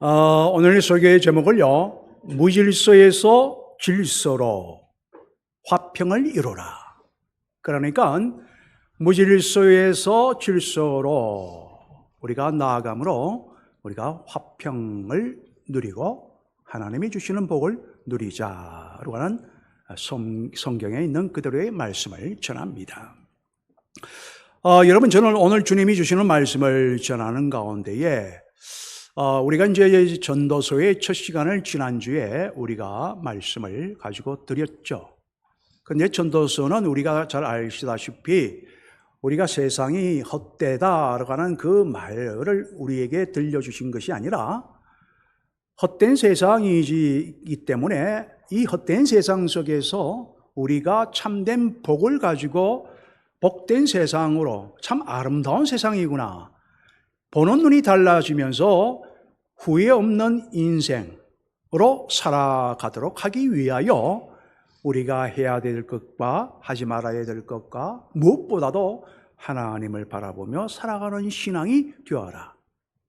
오늘 소개의 제목을요, 무질서에서 질서로 화평을 이루라. 그러니까 무질서에서 질서로 우리가 나아감으로 우리가 화평을 누리고 하나님이 주시는 복을 누리자라고 하는 성경에 있는 그대로의 말씀을 전합니다. 여러분, 저는 오늘 주님이 주시는 말씀을 전하는 가운데에 우리가 이제 전도서의 첫 시간을 지난주에 우리가 말씀을 가지고 드렸죠. 근데 전도서는 우리가 잘 아시다시피 우리가 세상이 헛되다라고 하는 그 말을 우리에게 들려주신 것이 아니라 헛된 세상이기 때문에 이 헛된 세상 속에서 우리가 참된 복을 가지고 복된 세상으로 참 아름다운 세상이구나, 보는 눈이 달라지면서 후회 없는 인생으로 살아가도록 하기 위하여 우리가 해야 될 것과 하지 말아야 될 것과 무엇보다도 하나님을 바라보며 살아가는 신앙이 되어라.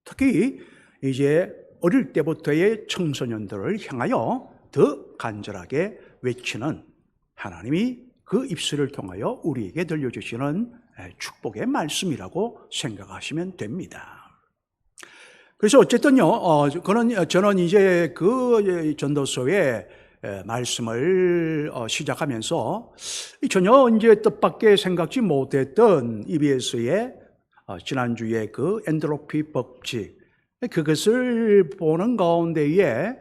특히 이제 어릴 때부터의 청소년들을 향하여 더 간절하게 외치는 하나님이 그 입술을 통하여 우리에게 들려주시는 축복의 말씀이라고 생각하시면 됩니다. 그래서 어쨌든요, 저는 이제 그 전도서의 말씀을 시작하면서 전혀 이제 뜻밖의 생각지 못했던 EBS의 지난주에 그 엔트로피 법칙, 그것을 보는 가운데에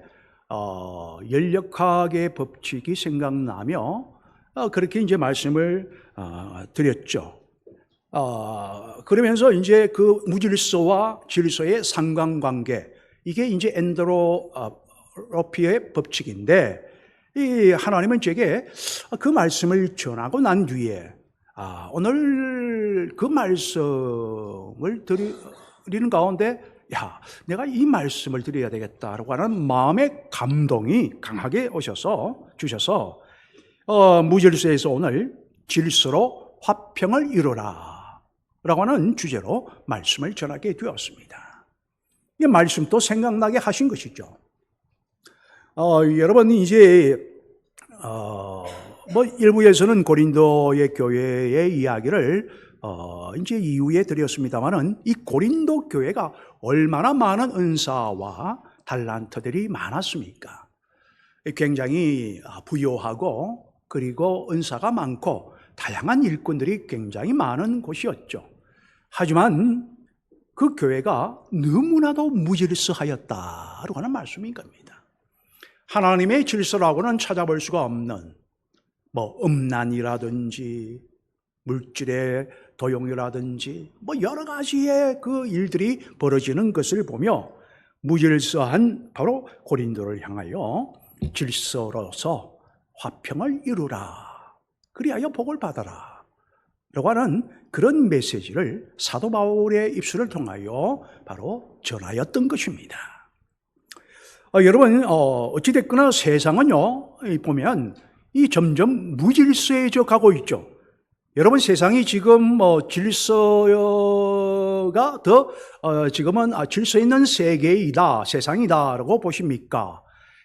열역학의 법칙이 생각나며 그렇게 이제 말씀을 드렸죠. 그러면서 이제 그 무질서와 질서의 상관관계, 이게 이제 엔트로피의 법칙인데, 이 하나님은 제게 그 말씀을 전하고 난 뒤에 오늘 그 말씀을 드리는 가운데 내가 이 말씀을 드려야 되겠다라고 하는 마음의 감동이 강하게 주셔서 무질서에서 오늘 질서로 화평을 이루라 라고 하는 주제로 말씀을 전하게 되었습니다. 이 말씀도 생각나게 하신 것이죠. 여러분, 이제 일부에서는 고린도의 교회의 이야기를 이제 이후에 드렸습니다만은, 이 고린도 교회가 얼마나 많은 은사와 달란트들이 많았습니까? 굉장히 부유하고 그리고 은사가 많고 다양한 일꾼들이 굉장히 많은 곳이었죠. 하지만 그 교회가 너무나도 무질서하였다라고 하는 말씀인 겁니다. 하나님의 질서라고는 찾아볼 수가 없는 음란이라든지 물질의 도용이라든지 여러 가지의 그 일들이 벌어지는 것을 보며 무질서한 바로 고린도를 향하여 질서로서 화평을 이루라, 그리하여 복을 받아라 라고 하는 그런 메시지를 사도 바울의 입술을 통하여 바로 전하였던 것입니다. 여러분, 어찌됐거나 세상은요, 보면 이 점점 무질서해져 가고 있죠. 여러분, 세상이 지금 질서가 지금은 질서 있는 세계이다, 세상이다라고 보십니까?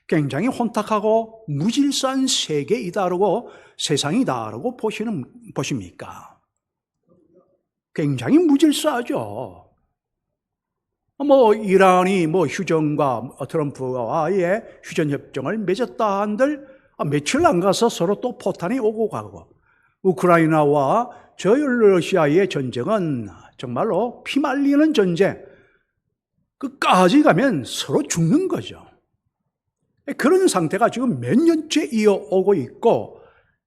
굉장히 혼탁하고 무질서한 세계이다라고, 세상이다라고 보십니까? 굉장히 무질서하죠. 이란이 휴전과 트럼프와의 휴전협정을 맺었다 한들 며칠 안 가서 서로 또 포탄이 오고 가고, 우크라이나와 러시아의 전쟁은 정말로 피말리는 전쟁, 끝까지 가면 서로 죽는 거죠. 그런 상태가 지금 몇 년째 이어오고 있고,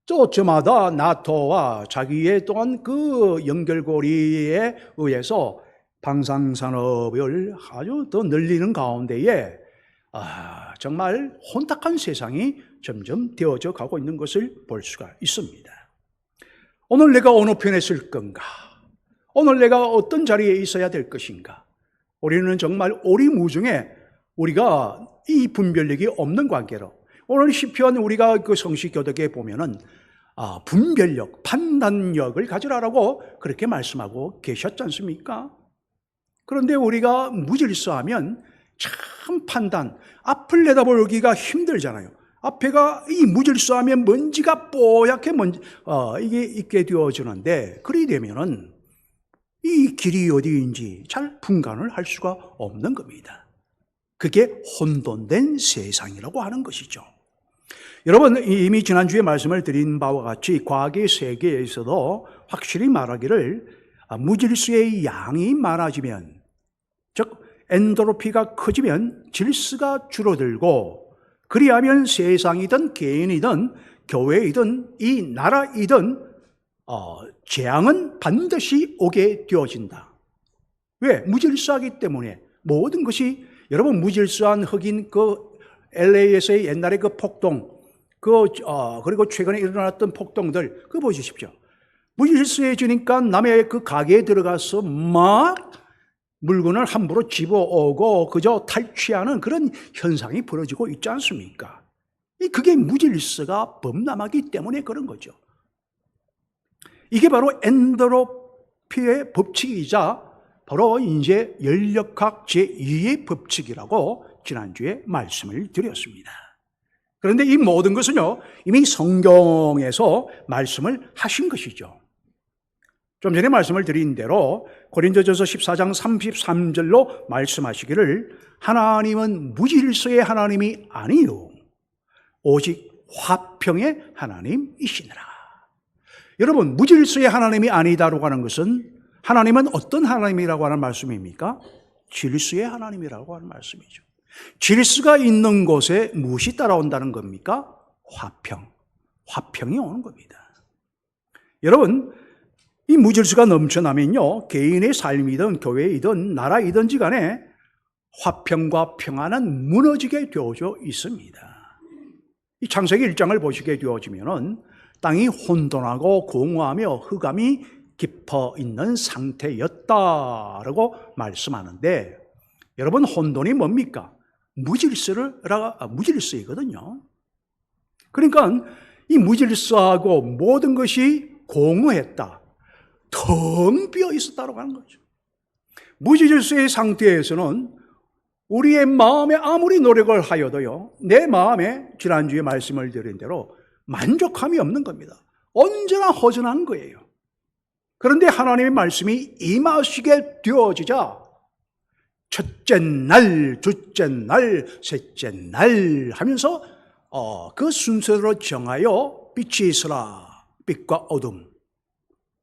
또 저마다 나토와 자기의 또한 그 연결고리에 의해서 방산산업을 아주 더 늘리는 가운데에 정말 혼탁한 세상이 점점 되어져 가고 있는 것을 볼 수가 있습니다. 오늘 내가 어느 편에 쓸 건가? 오늘 내가 어떤 자리에 있어야 될 것인가? 우리는 정말 오리무중에 우리가 이 분별력이 없는 관계로, 오늘 시편 우리가 그 성시교독에 보면은 분별력, 판단력을 가지라라고 그렇게 말씀하고 계셨지 않습니까? 그런데 우리가 무질서하면 참 참 판단, 앞을 내다보기가 힘들잖아요. 앞에가 이 무질서하면 먼지가 뽀얗게 이게 있게 되어지는데, 그리 되면은 이 길이 어디인지 잘 분간을 할 수가 없는 겁니다. 그게 혼돈된 세상이라고 하는 것이죠. 여러분, 이미 지난주에 말씀을 드린 바와 같이 과학의 세계에서도 확실히 말하기를 무질서의 양이 많아지면, 즉 엔도르피가 커지면 질서가 줄어들고, 그리하면 세상이든 개인이든 교회이든 이 나라이든 재앙은 반드시 오게 되어진다. 왜? 무질서하기 때문에. 모든 것이, 여러분, 무질서한 흑인 LA에서의 옛날에 폭동, 그리고 최근에 일어났던 폭동들, 그거 보십시오. 무질서해지니까 남의 가게에 들어가서 막 물건을 함부로 집어오고 그저 탈취하는 그런 현상이 벌어지고 있지 않습니까? 그게 무질서가 범람하기 때문에 그런 거죠. 이게 바로 엔도르피의 법칙이자 바로 이제 연력학 제2의 법칙이라고 지난주에 말씀을 드렸습니다. 그런데 이 모든 것은요, 이미 성경에서 말씀을 하신 것이죠. 좀 전에 말씀을 드린 대로 고린도전서 14장 33절로 말씀하시기를 하나님은 무질서의 하나님이 아니요 오직 화평의 하나님이시니라. 여러분, 무질서의 하나님이 아니다라고 하는 것은 하나님은 어떤 하나님이라고 하는 말씀입니까? 질서의 하나님이라고 하는 말씀이죠. 질서가 있는 곳에 무엇이 따라온다는 겁니까? 화평이 오는 겁니다. 여러분, 이 무질서가 넘쳐나면요, 개인의 삶이든 교회이든 나라이든지 간에 화평과 평안은 무너지게 되어져 있습니다. 이 창세기 1장을 보시게 되어지면은 땅이 혼돈하고 공허하며 흑암이 깊어 있는 상태였다라고 말씀하는데, 여러분, 혼돈이 뭡니까? 무질서이거든요. 그러니까 이 무질서하고 모든 것이 공허했다, 텅 비어 있었다고 하는 거죠. 무질서의 상태에서는 우리의 마음에 아무리 노력을 하여도요, 내 마음에 지난주에 말씀을 드린 대로 만족함이 없는 겁니다. 언제나 허전한 거예요. 그런데 하나님의 말씀이 임하시게 되어지자 첫째 날, 둘째 날, 셋째 날 하면서 그 순서로 정하여 빛이 있으라, 빛과 어둠,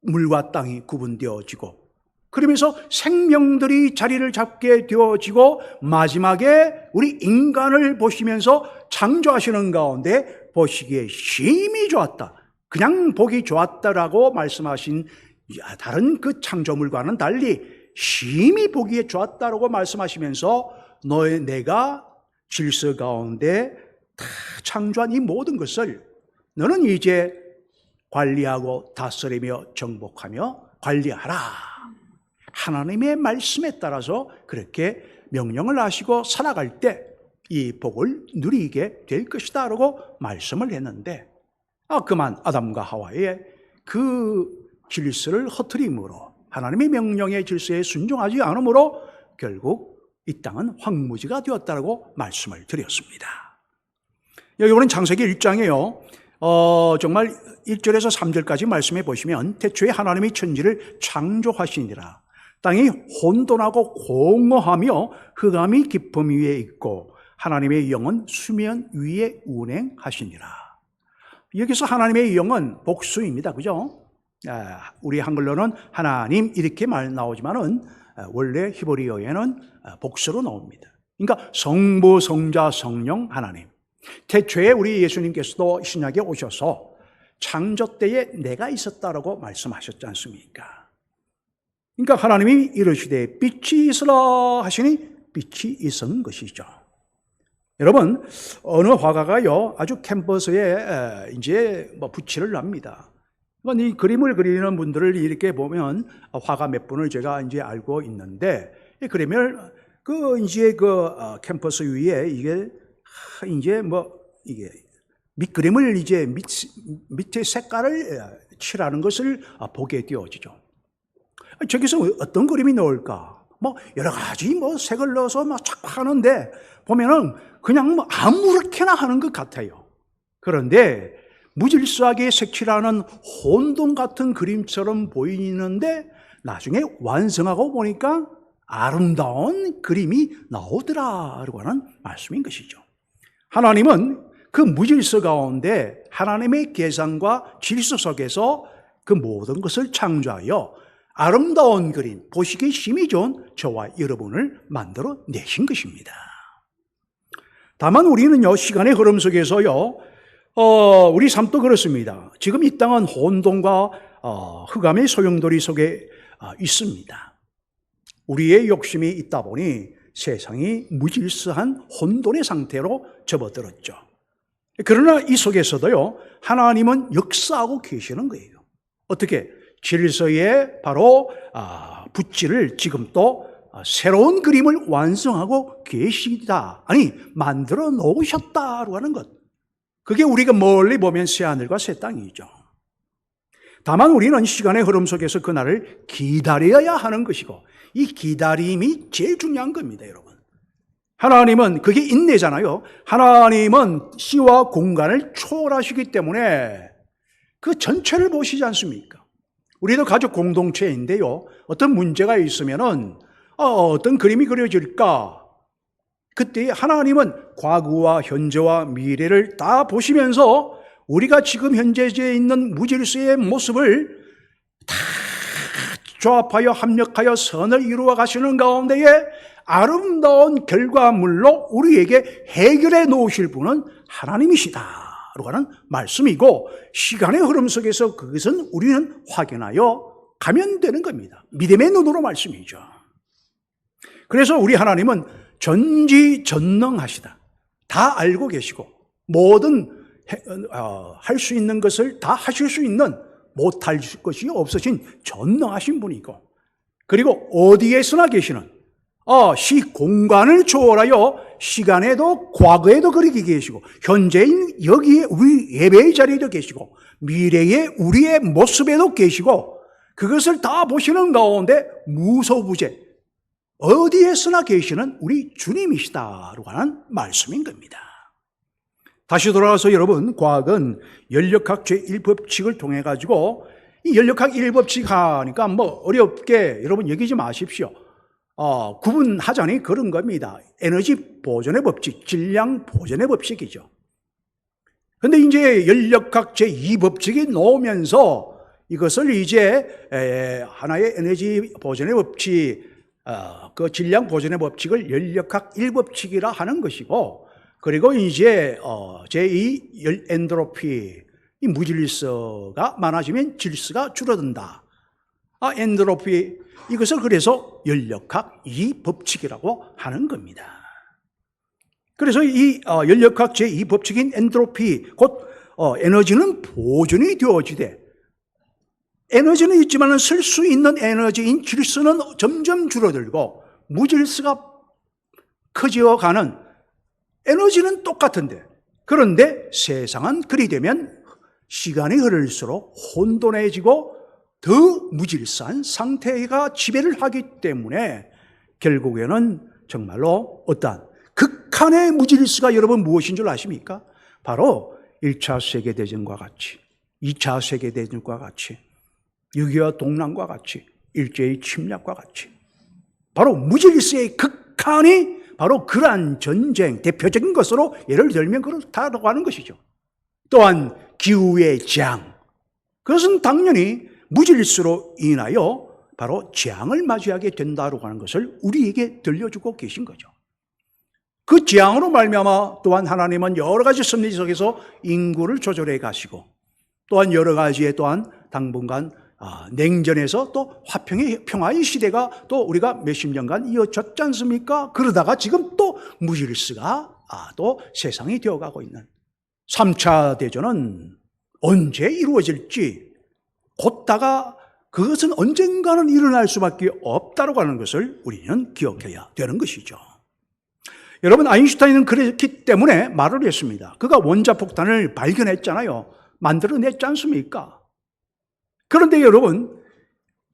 물과 땅이 구분되어지고, 그러면서 생명들이 자리를 잡게 되어지고, 마지막에 우리 인간을 보시면서 창조하시는 가운데 보시기에 심히 좋았다, 그냥 보기 좋았다라고 말씀하신 다른 그 창조물과는 달리 심히 보기에 좋았다라고 말씀하시면서 내가 질서 가운데 다 창조한 이 모든 것을 너는 이제 관리하고 다스리며 정복하며 관리하라, 하나님의 말씀에 따라서 그렇게 명령을 하시고 살아갈 때 이 복을 누리게 될 것이다 라고 말씀을 했는데, 그만 아담과 하와의 그 질서를 허트림으로, 하나님의 명령의 질서에 순종하지 않으므로 결국 이 땅은 황무지가 되었다라고 말씀을 드렸습니다. 여기는 창세기 1장에요, 정말 1절에서 3절까지 말씀해 보시면, 태초에 하나님이 천지를 창조하시니라. 땅이 혼돈하고 공허하며 흑암이 깊음 위에 있고 하나님의 영은 수면 위에 운행하시니라. 여기서 하나님의 영은 복수입니다. 그죠? 우리 한글로는 하나님 이렇게 말 나오지만은 원래 히브리어에는 복수로 나옵니다. 그러니까 성부, 성자, 성령, 하나님. 태초에 우리 예수님께서도 신약에 오셔서 창조 때에 내가 있었다라고 말씀하셨지 않습니까? 그러니까 하나님이 이르시되 빛이 있으라 하시니 빛이 있은 것이죠. 여러분, 어느 화가가요, 아주 캔버스에 이제 붓칠을 납니다. 이 그림을 그리는 분들을 이렇게 보면 화가 몇 분을 제가 이제 알고 있는데, 그러면 이제 캠퍼스 위에 이게 이게 밑그림을 이제 밑에 색깔을 칠하는 것을 보게 되어지죠. 저기서 어떤 그림이 나올까? 뭐 여러 가지 뭐 색을 넣어서 막 착하는데 보면은 그냥 뭐 아무렇게나 하는 것 같아요. 그런데 무질서하게 색칠하는 혼돈 같은 그림처럼 보이는데 나중에 완성하고 보니까 아름다운 그림이 나오더라라고 하는 말씀인 것이죠. 하나님은 그 무질서 가운데 하나님의 계산과 질서 속에서 그 모든 것을 창조하여 아름다운 그림, 보시기에 힘이 좋은 저와 여러분을 만들어 내신 것입니다. 다만 우리는요, 시간의 흐름 속에서요, 우리 삶도 그렇습니다. 지금 이 땅은 혼돈과 흑암의 소용돌이 속에 있습니다. 우리의 욕심이 있다 보니 세상이 무질서한 혼돈의 상태로 접어들었죠. 그러나 이 속에서도요, 하나님은 역사하고 계시는 거예요. 어떻게? 질서에 바로 붓질을 지금 또 새로운 그림을 완성하고 계시다. 아니, 만들어 놓으셨다고 하는 것. 그게 우리가 멀리 보면 새하늘과 새 땅이죠. 다만 우리는 시간의 흐름 속에서 그날을 기다려야 하는 것이고, 이 기다림이 제일 중요한 겁니다, 여러분. 하나님은 그게 인내잖아요. 하나님은 시와 공간을 초월하시기 때문에 그 전체를 보시지 않습니까? 우리도 가족 공동체인데요, 어떤 문제가 있으면은 어떤 그림이 그려질까? 그때 하나님은 과거와 현재와 미래를 다 보시면서 우리가 지금 현재에 있는 무질서의 모습을 다 조합하여 합력하여 선을 이루어 가시는 가운데에 아름다운 결과물로 우리에게 해결해 놓으실 분은 하나님이시다라고 하는 말씀이고, 시간의 흐름 속에서 그것은 우리는 확인하여 가면 되는 겁니다. 믿음의 눈으로 말씀이죠. 그래서 우리 하나님은 전지전능하시다. 다 알고 계시고 모든 할 수 있는 것을 다 하실 수 있는, 못할 것이 없으신 전능하신 분이고, 그리고 어디에서나 계시는 시 공간을 초월하여 시간에도 과거에도 그렇게 계시고, 현재인 여기에 우리 예배의 자리에도 계시고, 미래의 우리의 모습에도 계시고, 그것을 다 보시는 가운데 무소부재 어디에서나 계시는 우리 주님이시다라고 하는 말씀인 겁니다. 다시 돌아가서 여러분, 과학은 연력학 제1법칙을 통해 가지고 이 연력학 1법칙 하니까 뭐 어렵게 여러분 여기지 마십시오. 구분하자니 그런 겁니다. 에너지 보존의 법칙, 질량 보존의 법칙이죠. 그런데 이제 연력학 제2법칙이 나오면서 이것을 이제 하나의 에너지 보존의 법칙, 그 질량 보존의 법칙을 연력학 1법칙이라 하는 것이고, 그리고 이제 제2 엔트로피, 이 무질서가 많아지면 질서가 줄어든다. 엔트로피, 이것을 그래서 연력학 2법칙이라고 하는 겁니다. 그래서 이 연력학 제2법칙인 엔트로피, 곧 에너지는 보존이 되어지되, 에너지는 있지만 쓸 수 있는 에너지인 질서는 점점 줄어들고 무질서가 커져가는, 에너지는 똑같은데, 그런데 세상은 그리 되면 시간이 흐를수록 혼돈해지고 더 무질서한 상태가 지배를 하기 때문에 결국에는 정말로 어떠한 극한의 무질서가 여러분 무엇인 줄 아십니까? 바로 1차 세계대전과 같이, 2차 세계대전과 같이, 6.25 동란과 같이, 일제의 침략과 같이, 바로 무질서의 극한이 바로 그러한 전쟁, 대표적인 것으로 예를 들면 그렇다고 하는 것이죠. 또한 기후의 재앙, 그것은 당연히 무질서로 인하여 바로 재앙을 맞이하게 된다고 하는 것을 우리에게 들려주고 계신 거죠. 그 재앙으로 말미암아 또한 하나님은 여러 가지 섭리 속에서 인구를 조절해 가시고, 또한 여러 가지의 또한 당분간 냉전에서 또 화평의 평화의 시대가 또 우리가 몇십 년간 이어졌지 않습니까? 그러다가 지금 또 무질서가 또 세상이 되어가고 있는 3차 대전은 언제 이루어질지, 곧다가 그것은 언젠가는 일어날 수밖에 없다고 하는 것을 우리는 기억해야 되는 것이죠. 여러분, 아인슈타인은 그렇기 때문에 말을 했습니다. 그가 원자폭탄을 발견했잖아요. 만들어냈지 않습니까? 그런데 여러분,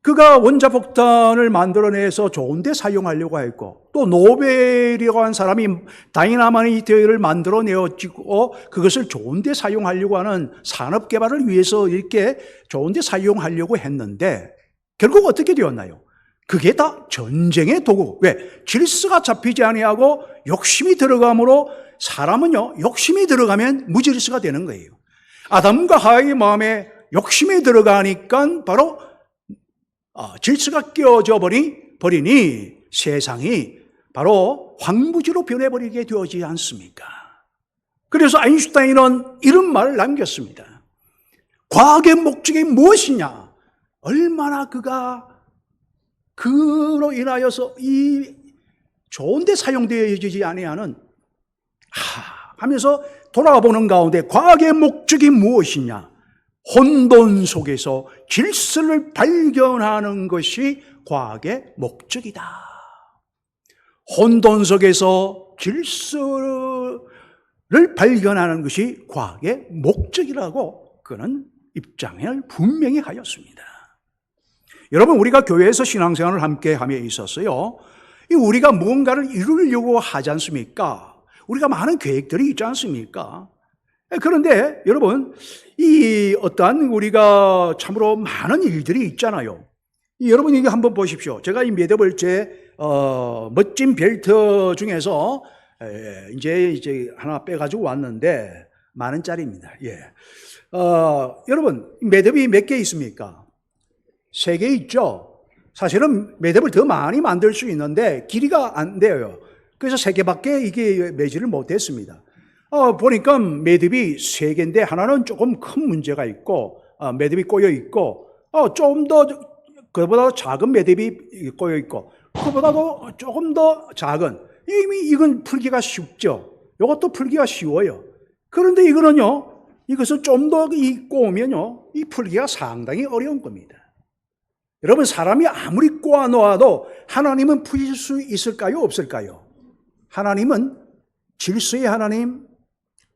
그가 원자폭탄을 만들어내서 좋은 데 사용하려고 했고, 또 노벨이라고 한 사람이 다이나마이트를 만들어내었고 그것을 좋은 데 사용하려고 하는 산업 개발을 위해서 이렇게 좋은 데 사용하려고 했는데 결국 어떻게 되었나요? 그게 다 전쟁의 도구. 왜? 질서가 잡히지 아니하고 욕심이 들어가므로 사람은요, 욕심이 들어가면 무질서가 되는 거예요. 아담과 하와의 마음에 욕심이 들어가니까 바로 질서가 깨어져 버리니 세상이 바로 황무지로 변해버리게 되어지지 않습니까? 그래서 아인슈타인은 이런 말을 남겼습니다. 과학의 목적이 무엇이냐? 얼마나 그가 그로 인하여서 이 좋은 데 사용되어지지 아니하는 하면서 돌아보는 가운데 과학의 목적이 무엇이냐? 혼돈 속에서 질서를 발견하는 것이 과학의 목적이다. 혼돈 속에서 질서를 발견하는 것이 과학의 목적이라고 그는 입장을 분명히 하였습니다. 여러분, 우리가 교회에서 신앙생활을 함께 함에 있었어요. 우리가 무언가를 이루려고 하지 않습니까? 우리가 많은 계획들이 있지 않습니까? 그런데 여러분, 이 어떠한 우리가 참으로 많은 일들이 있잖아요. 여러분, 이거 한번 보십시오. 제가 이 매듭을 제 멋진 벨트 중에서 이제 하나 빼가지고 왔는데 10,000원짜리입니다. 예. 여러분, 매듭이 몇 개 있습니까? 3개 있죠. 사실은 매듭을 더 많이 만들 수 있는데 길이가 안 돼요. 그래서 3개밖에 이게 매지를 못했습니다. 보니까 매듭이 3개인데 하나는 조금 큰 문제가 있고 매듭이 꼬여 있고 좀 더 그보다 작은 매듭이 꼬여 있고 그보다도 조금 더 작은, 이미 이건 풀기가 쉽죠. 이것도 풀기가 쉬워요. 그런데 이거는요, 이것을 좀 더 꼬으면요, 이 풀기가 상당히 어려운 겁니다. 여러분, 사람이 아무리 꼬아 놓아도 하나님은 풀릴 수 있을까요? 없을까요? 하나님은 질서의 하나님,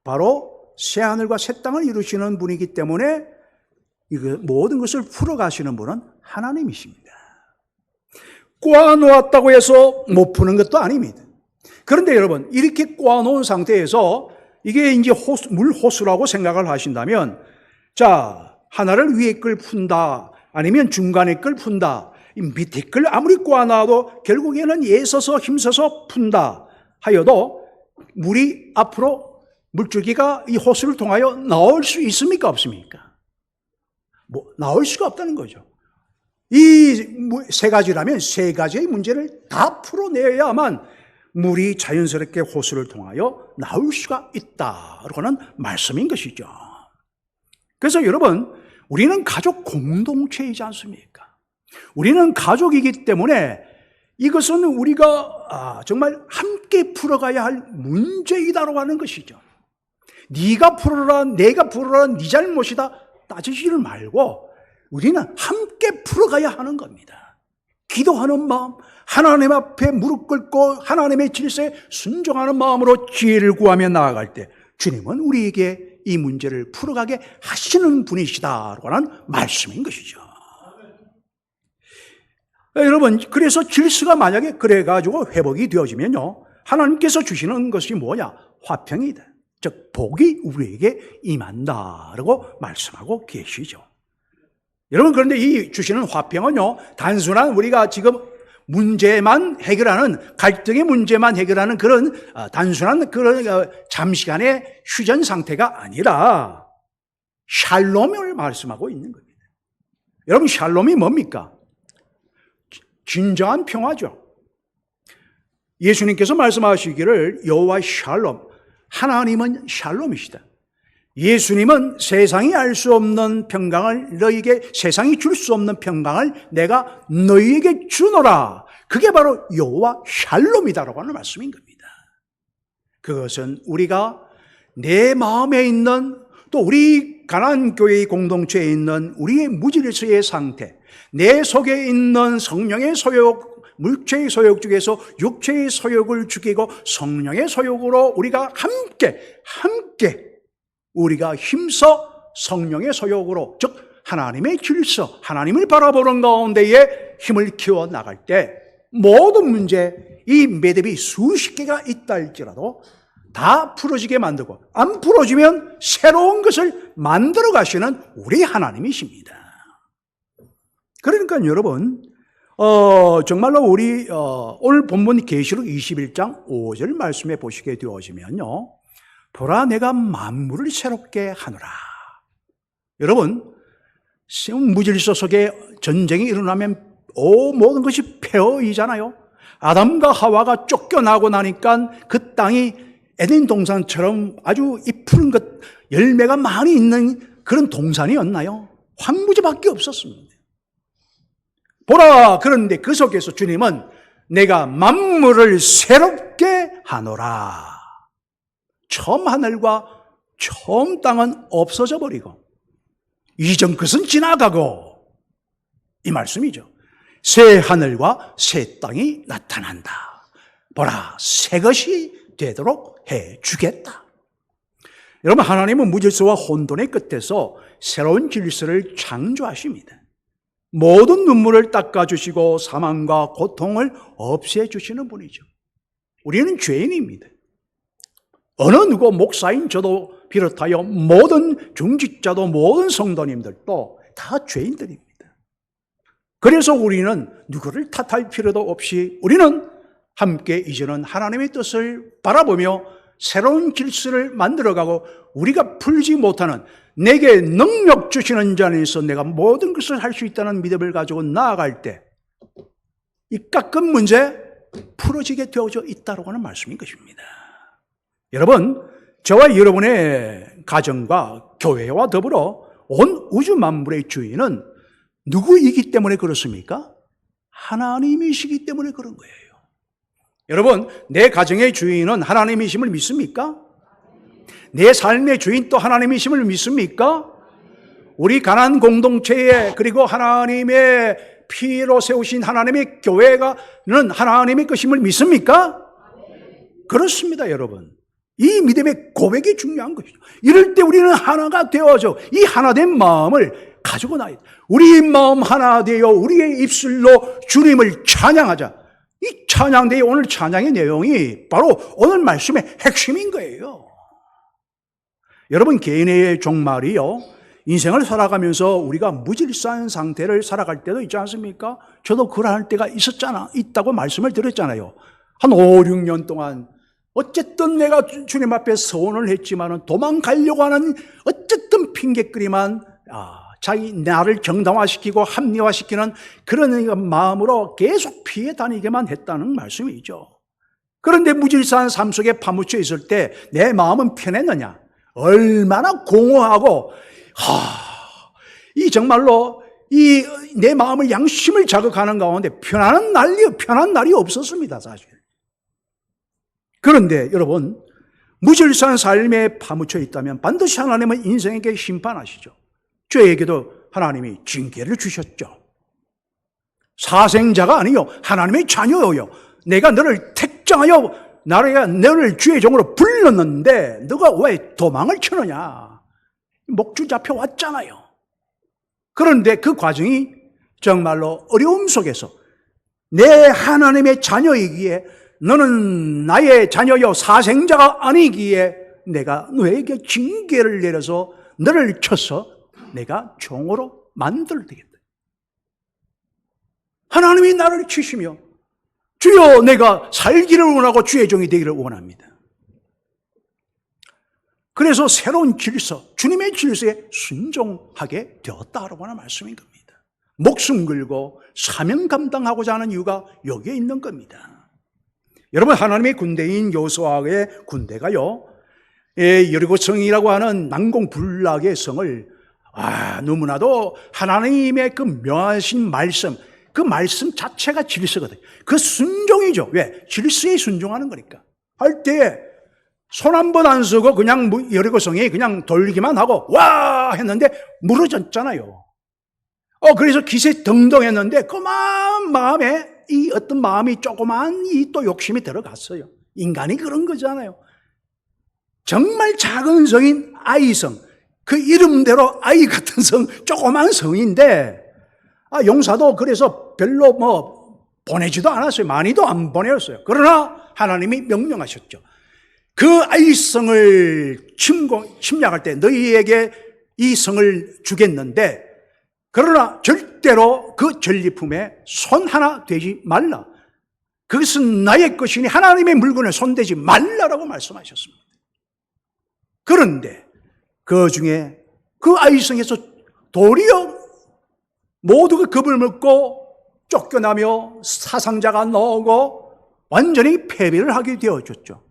바로 새하늘과 새 땅을 이루시는 분이기 때문에 모든 것을 풀어가시는 분은 하나님이십니다. 꼬아놓았다고 해서 못 푸는 것도 아닙니다. 그런데 여러분, 이렇게 꼬아놓은 상태에서 이게 이제 물 호수라고 생각을 하신다면, 자, 하나를 위에 걸 푼다, 아니면 중간에 걸 푼다, 이 밑에 걸 아무리 꼬아놔도 결국에는 애써서 힘써서 푼다 하여도 물이 앞으로 물줄기가 이 호수를 통하여 나올 수 있습니까? 없습니까? 나올 수가 없다는 거죠. 이 3가지라면 3가지의 문제를 다 풀어내야만 물이 자연스럽게 호수를 통하여 나올 수가 있다라고 하는 말씀인 것이죠. 그래서 여러분, 우리는 가족 공동체이지 않습니까? 우리는 가족이기 때문에 이것은 우리가 정말 함께 풀어가야 할 문제이다라고 하는 것이죠. 네가 풀어라, 내가 풀어라, 네 잘못이다 따지지를 말고 우리는 함께 풀어가야 하는 겁니다. 기도하는 마음, 하나님 앞에 무릎 꿇고 하나님의 질서에 순종하는 마음으로 지혜를 구하며 나아갈 때 주님은 우리에게 이 문제를 풀어가게 하시는 분이시다라고 하는 말씀인 것이죠. 여러분, 그래서 질서가 만약에 그래가지고 회복이 되어지면요, 하나님께서 주시는 것이 뭐냐? 화평이다. 즉 복이 우리에게 임한다라고 말씀하고 계시죠. 여러분, 그런데 이 주시는 화평은요, 단순한 우리가 지금 문제만 해결하는, 갈등의 문제만 해결하는 그런 단순한 그런 잠시간의 휴전 상태가 아니라 샬롬을 말씀하고 있는 겁니다. 여러분, 샬롬이 뭡니까? 진정한 평화죠. 예수님께서 말씀하시기를 여호와 샬롬, 하나님은 샬롬이시다. 예수님은 세상이 알 수 없는 평강을 너희에게, 세상이 줄 수 없는 평강을 내가 너희에게 주노라. 그게 바로 여호와 샬롬이다라고 하는 말씀인 겁니다. 그것은 우리가 내 마음에 있는, 또 우리 가나안 교회의 공동체에 있는 우리의 무질서의 상태, 내 속에 있는 성령의 소욕, 물체의 소욕 중에서 육체의 소욕을 죽이고 성령의 소욕으로 우리가 함께 우리가 힘써 성령의 소욕으로, 즉 하나님의 질서, 하나님을 바라보는 가운데에 힘을 키워 나갈 때 모든 문제, 이 매듭이 수십 개가 있다 할지라도 다 풀어지게 만들고 안 풀어지면 새로운 것을 만들어 가시는 우리 하나님이십니다. 그러니까 여러분, 정말로 우리 오늘 본문 계시록 21장 5절 말씀에 보시게 되어지면요, 보라 내가 만물을 새롭게 하노라. 여러분, 무질서 속에 전쟁이 일어나면 모든 것이 폐허이잖아요. 아담과 하와가 쫓겨나고 나니까 그 땅이 에덴 동산처럼 아주 이 푸른 것, 열매가 많이 있는 그런 동산이었나요? 황무지밖에 없었습니다. 보라, 그런데 그 속에서 주님은 내가 만물을 새롭게 하노라. 처음 하늘과 처음 땅은 없어져 버리고 이전 것은 지나가고, 이 말씀이죠. 새 하늘과 새 땅이 나타난다. 보라, 새 것이 되도록 해주겠다. 여러분, 하나님은 무질서와 혼돈의 끝에서 새로운 질서를 창조하십니다. 모든 눈물을 닦아주시고 사망과 고통을 없애주시는 분이죠. 우리는 죄인입니다. 어느 누구 목사인 저도 비롯하여 모든 중직자도 모든 성도님들도 다 죄인들입니다. 그래서 우리는 누구를 탓할 필요도 없이 우리는 함께 이제는 하나님의 뜻을 바라보며 새로운 질서를 만들어가고 우리가 풀지 못하는, 내게 능력 주시는 자 안에서 내가 모든 것을 할 수 있다는 믿음을 가지고 나아갈 때 이 깎은 문제 풀어지게 되어져 있다고 하는 말씀인 것입니다. 여러분, 저와 여러분의 가정과 교회와 더불어 온 우주 만물의 주인은 누구이기 때문에 그렇습니까? 하나님이시기 때문에 그런 거예요. 여러분, 내 가정의 주인은 하나님이심을 믿습니까? 내 삶의 주인 또 하나님이심을 믿습니까? 우리 가난 공동체에, 그리고 하나님의 피로 세우신 하나님의 교회가는 하나님의 것임을 믿습니까? 그렇습니다, 여러분. 이 믿음의 고백이 중요한 것이죠. 이럴 때 우리는 하나가 되어져 이 하나된 마음을 가지고 나야 돼. 우리 마음 하나 되어 우리의 입술로 주님을 찬양하자. 이 찬양대의 오늘 찬양의 내용이 바로 오늘 말씀의 핵심인 거예요. 여러분, 개인의 종말이요, 인생을 살아가면서 우리가 무질서한 상태를 살아갈 때도 있지 않습니까? 저도 그럴 때가 있다고 말씀을 드렸잖아요. 한 5, 6년 동안 어쨌든 내가 주님 앞에 서원을 했지만 도망가려고 하는 어쨌든 핑계거리만 자기 나를 정당화시키고 합리화시키는 그런 마음으로 계속 피해 다니게만 했다는 말씀이죠. 그런데 무질서한 삶 속에 파묻혀 있을 때 내 마음은 편했느냐? 얼마나 공허하고 이 정말로 이 내 마음을 양심을 자극하는 가운데 편한 날이 없었습니다, 사실. 그런데 여러분, 무질서한 삶에 파묻혀 있다면 반드시 하나님은 인생에게 심판하시죠. 죄에게도 하나님이 징계를 주셨죠. 사생자가 아니요 하나님의 자녀요. 내가 너를 택정하여 나라가 너를 주의 종으로 불렀는데 너가 왜 도망을 치느냐. 목줄 잡혀왔잖아요. 그런데 그 과정이 정말로 어려움 속에서 내 하나님의 자녀이기에, 너는 나의 자녀요 사생자가 아니기에 내가 너에게 징계를 내려서 너를 쳐서 내가 종으로 만들어야겠다. 하나님이 나를 치시며 주여 내가 살기를 원하고 주의 종이 되기를 원합니다. 그래서 새로운 질서, 주님의 질서에 순종하게 되었다라고 하는 말씀인 겁니다. 목숨 걸고 사명 감당하고자 하는 이유가 여기에 있는 겁니다. 여러분, 하나님의 군대인 여호수아의 군대가요, 여리고성이라고 하는 난공불락의 성을 너무나도 하나님의 그 명하신 말씀, 그 말씀 자체가 질서거든요. 그 순종이죠. 왜? 질서에 순종하는 거니까. 할 때 손 한 번 안 쓰고 그냥 여리고성이 그냥 돌기만 하고 와 했는데 무너졌잖아요. 그래서 기세 등등했는데 그만 마음에 이 어떤 마음이 조그만 이 또 욕심이 들어갔어요. 인간이 그런 거잖아요. 정말 작은 성인 아이성, 그 이름대로 아이 같은 성, 조그만 성인데, 용사도 그래서 별로 보내지도 않았어요. 많이도 안 보내었어요. 그러나 하나님이 명령하셨죠. 그 아이성을 침략할 때 너희에게 이 성을 주겠는데, 그러나 절대로 그 전리품에 손 하나 대지 말라. 그것은 나의 것이니 하나님의 물건에 손대지 말라라고 말씀하셨습니다. 그런데 그 중에 그 아이성에서 도리어 모두가 겁을 먹고 쫓겨나며 사상자가 나오고 완전히 패배를 하게 되어졌죠.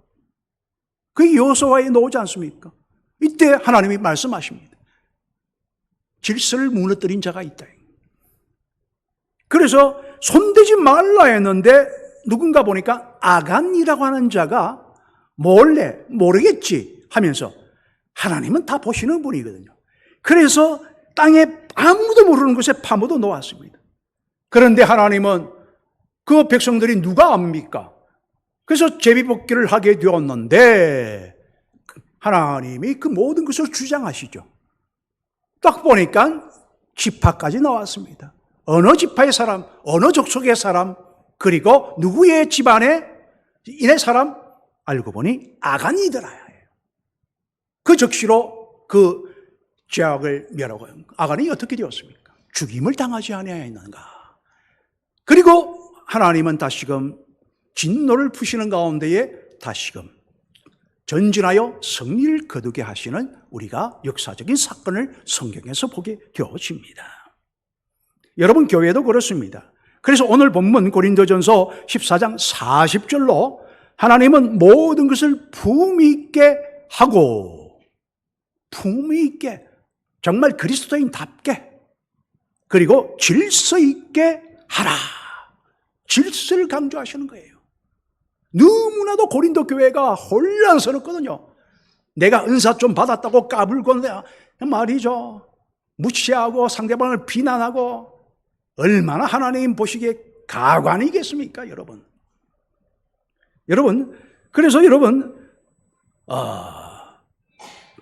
그게 여호수아에 나오지 않습니까? 이때 하나님이 말씀하십니다. 질서를 무너뜨린 자가 있다. 그래서 손대지 말라 했는데 누군가 보니까 아간이라고 하는 자가 몰래 모르겠지 하면서, 하나님은 다 보시는 분이거든요. 그래서 땅에 아무도 모르는 곳에 파묻어 놓았습니다. 그런데 하나님은 그 백성들이 누가 압니까? 그래서 제비뽑기를 하게 되었는데 하나님이 그 모든 것을 주장하시죠. 딱 보니까 지파까지 나왔습니다. 어느 지파의 사람, 어느 족속의 사람, 그리고 누구의 집안의 인의 사람, 알고 보니 아간이더라. 그 적시로 그 죄악을 멸하고, 아간이 어떻게 되었습니까? 죽임을 당하지 아니하였는가. 그리고 하나님은 다시금 진노를 푸시는 가운데에 다시금 전진하여 승리를 거두게 하시는 우리가 역사적인 사건을 성경에서 보게 되어집니다. 여러분, 교회도 그렇습니다. 그래서 오늘 본문 고린도전서 14장 40절로 하나님은 모든 것을 품위 있게 하고, 품위 있게, 정말 그리스도인답게, 그리고 질서 있게 하라. 질서를 강조하시는 거예요. 너무나도 고린도 교회가 혼란스럽거든요. 내가 은사 좀 받았다고 까불고 말이죠. 무시하고 상대방을 비난하고, 얼마나 하나님 보시기에 가관이겠습니까, 여러분? 그래서 여러분,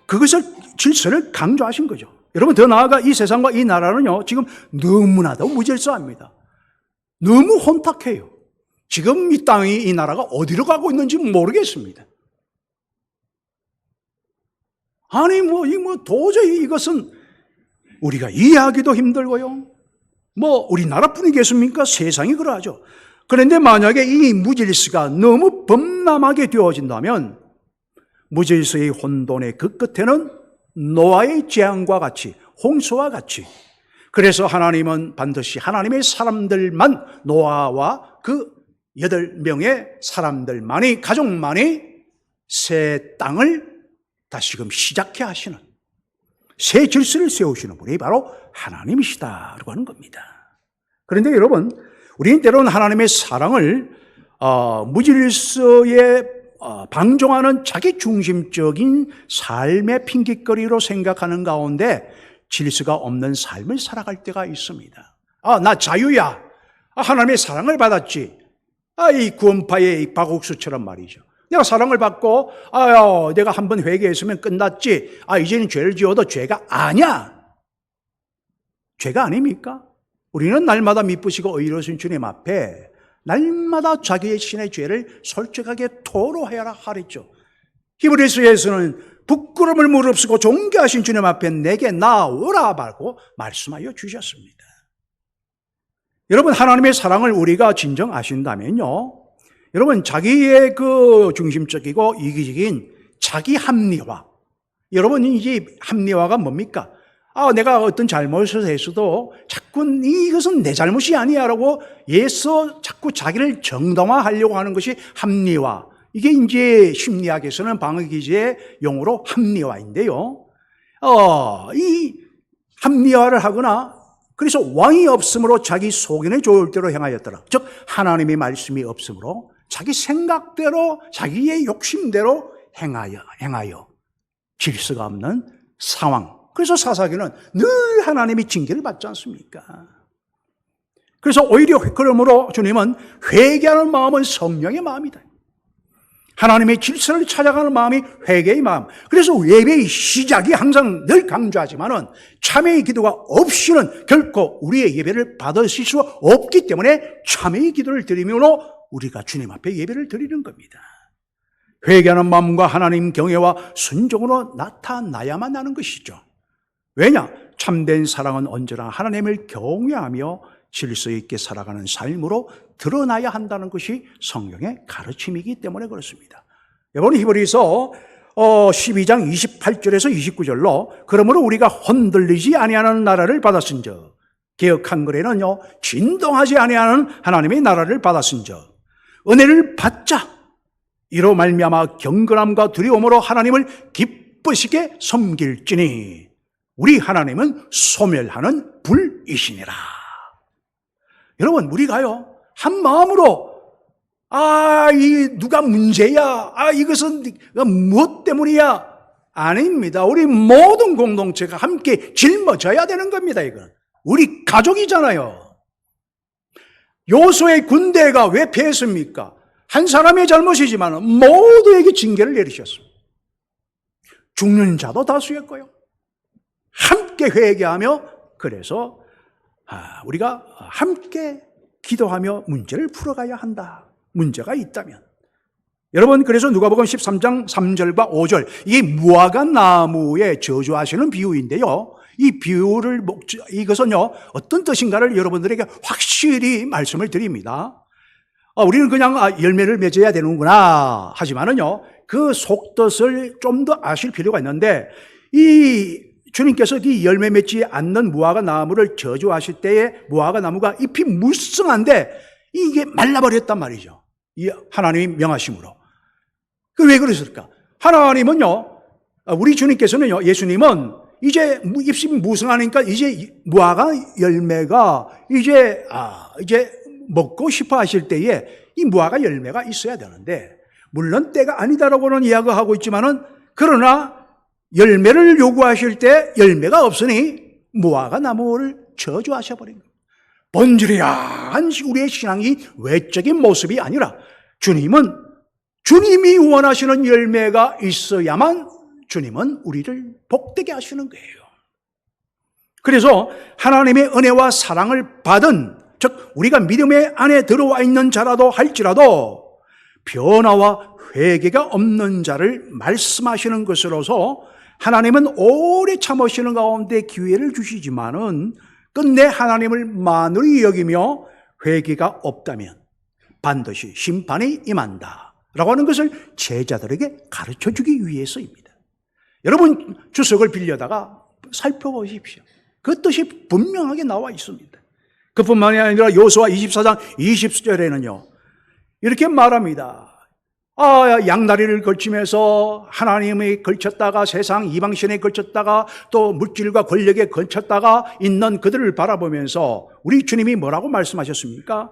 그것을 질서를 강조하신 거죠. 여러분, 더 나아가 이 세상과 이 나라는요, 지금 너무나도 무질서합니다. 너무 혼탁해요. 지금 이 땅이, 이 나라가 어디로 가고 있는지 모르겠습니다. 아니, 도저히 이것은 우리가 이해하기도 힘들고요. 우리나라뿐이겠습니까? 세상이 그러하죠. 그런데 만약에 이 무질서가 너무 범람하게 되어진다면, 무질서의 혼돈의 그 끝에는 노아의 재앙과 같이, 홍수와 같이, 그래서 하나님은 반드시 하나님의 사람들만, 노아와 그 8명의 사람들만이, 가족만이 새 땅을 다시금 시작해 하시는, 새 질서를 세우시는 분이 바로 하나님이시다라고 하는 겁니다. 그런데 여러분, 우리는 때로는 하나님의 사랑을 무질서에 방종하는 자기 중심적인 삶의 핑곗거리로 생각하는 가운데 질서가 없는 삶을 살아갈 때가 있습니다. 나 자유야. 하나님의 사랑을 받았지. 이 구원파의 박옥수처럼 말이죠. 내가 사랑을 받고, 내가 한번 회개했으면 끝났지. 이제는 죄를 지어도 죄가 아니야. 죄가 아닙니까? 우리는 날마다 미쁘시고 의로우신 주님 앞에 날마다 자기의 신의 죄를 솔직하게 토로해야 하랬죠. 히브리서에서는 부끄러움을 무릅쓰고 존귀하신 주님 앞에 내게 나오라 말고 말씀하여 주셨습니다. 여러분, 하나님의 사랑을 우리가 진정 아신다면요, 여러분, 자기의 그 중심적이고 이기적인 자기 합리화, 여러분, 이제 합리화가 뭡니까? 내가 어떤 잘못을 했어도 자꾸 이것은 내 잘못이 아니야라고 예서 자꾸 자기를 정당화하려고 하는 것이 합리화. 이게 이제 심리학에서는 방어기제의 용어로 합리화인데요. 이 합리화를 하거나, 그래서 왕이 없으므로 자기 소견에 좋을 대로 행하였더라. 즉 하나님의 말씀이 없으므로 자기 생각대로, 자기의 욕심대로 행하여 질서가 없는 상황. 그래서 사사기는 늘 하나님이 징계를 받지 않습니까? 그래서 오히려 그러므로 주님은 회개하는 마음은 성령의 마음이다. 하나님의 질서를 찾아가는 마음이 회개의 마음. 그래서 예배의 시작이 항상 늘 강조하지만은 참회의 기도가 없이는 결코 우리의 예배를 받으실 수 없기 때문에 참회의 기도를 드리므로 우리가 주님 앞에 예배를 드리는 겁니다. 회개하는 마음과 하나님 경외와 순종으로 나타나야만 하는 것이죠. 왜냐? 참된 사랑은 언제나 하나님을 경외하며 질서 있게 살아가는 삶으로 드러나야 한다는 것이 성경의 가르침이기 때문에 그렇습니다. 여러분, 히브리서 12장 28절에서 29절로 그러므로 우리가 흔들리지 아니하는 나라를 받았은즉, 개역 한글에는요, 진동하지 아니하는 하나님의 나라를 받았은즉 은혜를 받자 이로 말미암아 경건함과 두려움으로 하나님을 기쁘시게 섬길지니 우리 하나님은 소멸하는 불이시니라. 여러분, 우리가요 한 마음으로 이 누가 문제야, 이것은 무엇 때문이야, 아닙니다. 우리 모든 공동체가 함께 짊어져야 되는 겁니다. 이건 우리 가족이잖아요. 요소의 군대가 왜 패했습니까? 한 사람의 잘못이지만 모두에게 징계를 내리셨습니다. 죽는 자도 다수였고요. 함께 회개하며, 그래서 우리가 함께 기도하며 문제를 풀어가야 한다. 문제가 있다면. 여러분, 그래서 누가복음 13장 3절과 5절, 이게 무화과 나무에 저주하시는 비유인데요. 이 비유를, 이것은요 어떤 뜻인가를 여러분들에게 확실히 말씀을 드립니다. 우리는 그냥 열매를 맺어야 되는구나 하지만은요, 그 속뜻을 좀 더 아실 필요가 있는데, 이 주님께서 이 열매 맺지 않는 무화과 나무를 저주하실 때에 무화과 나무가 잎이 무성한데 이게 말라버렸단 말이죠. 이 하나님이 명하심으로. 그 왜 그랬을까? 하나님은요, 우리 주님께서는요, 예수님은 이제 잎이 무성하니까 이제 무화과 열매가 이제 먹고 싶어 하실 때에 이 무화과 열매가 있어야 되는데, 물론 때가 아니다라고는 이야기하고 있지만은, 그러나 열매를 요구하실 때 열매가 없으니 무화과 나무를 저주하셔버린 겁니다. 번지르한 우리의 신앙이 외적인 모습이 아니라 주님이 원하시는 열매가 있어야만 주님은 우리를 복되게 하시는 거예요. 그래서 하나님의 은혜와 사랑을 받은, 즉 우리가 믿음의 안에 들어와 있는 자라도 할지라도 변화와 회개가 없는 자를 말씀하시는 것으로서 하나님은 오래 참으시는 가운데 기회를 주시지만은 끝내 하나님을 만으로 여기며 회개가 없다면 반드시 심판이 임한다 라고 하는 것을 제자들에게 가르쳐주기 위해서입니다. 여러분, 주석을 빌려다가 살펴보십시오. 그 뜻이 분명하게 나와 있습니다. 그뿐만이 아니라 요수아 24장 20절에는요 이렇게 말합니다. 양다리를 걸치면서 하나님에 걸쳤다가 세상 이방신에 걸쳤다가 또 물질과 권력에 걸쳤다가 있는 그들을 바라보면서 우리 주님이 뭐라고 말씀하셨습니까?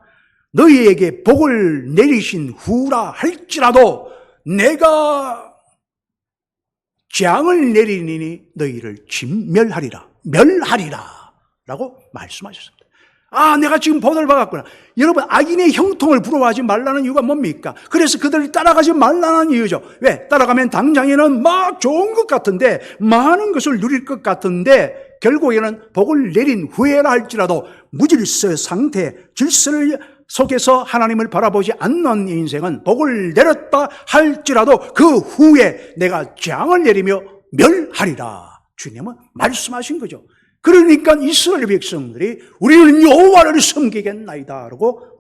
너희에게 복을 내리신 후라 할지라도 내가 재앙을 내리니 너희를 멸하리라 라고 말씀하셨습니다. 내가 지금 복을 받았구나. 여러분, 악인의 형통을 부러워하지 말라는 이유가 뭡니까? 그래서 그들을 따라가지 말라는 이유죠. 왜? 따라가면 당장에는 막 좋은 것 같은데, 많은 것을 누릴 것 같은데, 결국에는 복을 내린 후에라 할지라도 무질서 상태, 질서를 속에서 하나님을 바라보지 않는 인생은 복을 내렸다 할지라도 그 후에 내가 재앙을 내리며 멸하리라. 주님은 말씀하신 거죠. 그러니까 이스라엘 백성들이 우리는 여호와를 섬기겠나이다 라고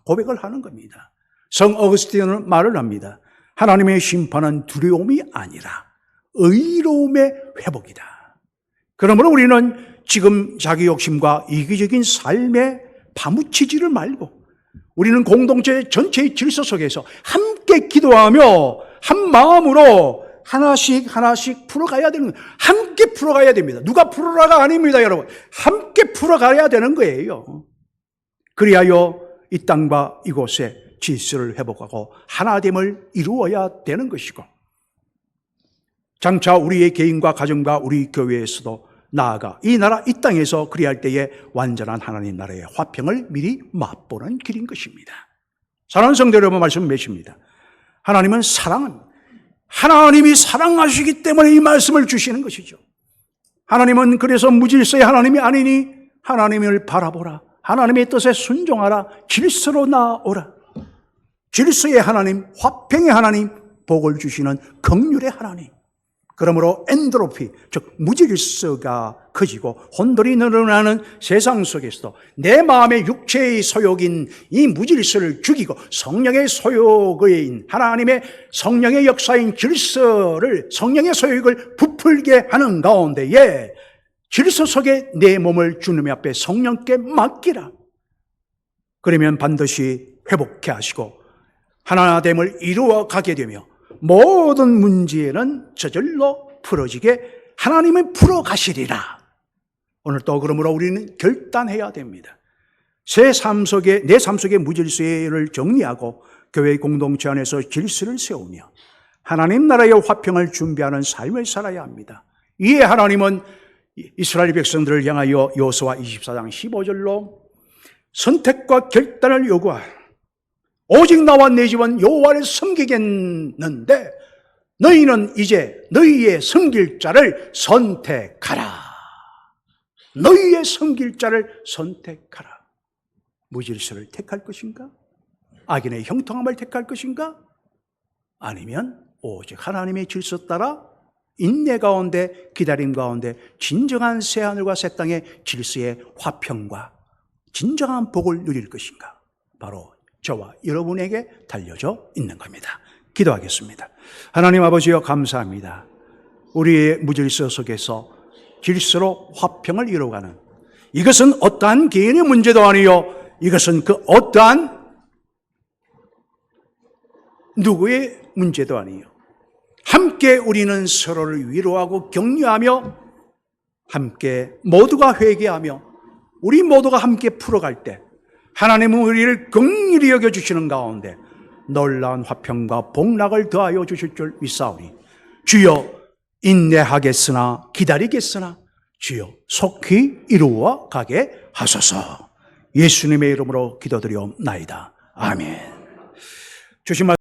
고백을 하는 겁니다. 성 어거스틴은 말을 합니다. 하나님의 심판은 두려움이 아니라 의로움의 회복이다. 그러므로 우리는 지금 자기 욕심과 이기적인 삶에 파묻히지를 말고 우리는 공동체 전체의 질서 속에서 함께 기도하며 한 마음으로 하나씩 풀어가야 되는 거예요. 함께 풀어가야 됩니다. 누가 풀어라가 아닙니다, 여러분. 함께 풀어가야 되는 거예요. 그리하여 이 땅과 이곳에 질서를 회복하고 하나됨을 이루어야 되는 것이고, 장차 우리의 개인과 가정과 우리 교회에서도 나아가 이 나라 이 땅에서 그리할 때에 완전한 하나님 나라의 화평을 미리 맛보는 길인 것입니다. 사랑하는 성도 여러분, 말씀 맺습니다. 하나님은 사랑합니다. 하나님이 사랑하시기 때문에 이 말씀을 주시는 것이죠. 하나님은 그래서 무질서의 하나님이 아니니 하나님을 바라보라. 하나님의 뜻에 순종하라. 질서로 나아오라. 질서의 하나님, 화평의 하나님, 복을 주시는 긍휼의 하나님. 그러므로 엔트로피, 즉 무질서가 커지고 혼돈이 늘어나는 세상 속에서도 내 마음의 육체의 소욕인 이 무질서를 죽이고 성령의 소욕인 하나님의 성령의 역사인 질서를, 성령의 소욕을 부풀게 하는 가운데에 질서 속에 내 몸을 주님 앞에 성령께 맡기라. 그러면 반드시 회복해 하시고 하나됨을 이루어 가게 되며 모든 문제는 저절로 풀어지게 하나님은 풀어가시리라. 오늘 또 그러므로 우리는 결단해야 됩니다. 내 삶 속의 무질서를 정리하고 교회 공동체 안에서 질서를 세우며 하나님 나라의 화평을 준비하는 삶을 살아야 합니다. 이에 하나님은 이스라엘 백성들을 향하여 여호수아 24장 15절로 선택과 결단을 요구하라. 오직 나와 내 집은 여호와를 섬기겠는데 너희는 이제 너희의 섬길 자를 선택하라. 너희의 섬길 자를 선택하라. 무질서를 택할 것인가? 악인의 형통함을 택할 것인가? 아니면 오직 하나님의 질서 따라 인내 가운데 기다림 가운데 진정한 새하늘과 새 땅의 질서의 화평과 진정한 복을 누릴 것인가? 바로 저와 여러분에게 달려져 있는 겁니다. 기도하겠습니다. 하나님 아버지여 감사합니다. 우리의 무질서 속에서 질서로 화평을 이루어가는 이것은 어떠한 개인의 문제도 아니요 이것은 그 어떠한 누구의 문제도 아니요 함께 우리는 서로를 위로하고 격려하며 함께 모두가 회개하며 우리 모두가 함께 풀어갈 때 하나님은 우리를 긍휼히 여겨주시는 가운데 놀라운 화평과 복락을 더하여 주실 줄 믿사오니 주여 인내하겠으나 기다리겠으나 주여 속히 이루어 가게 하소서. 예수님의 이름으로 기도드리옵나이다. 아멘. 주신 말씀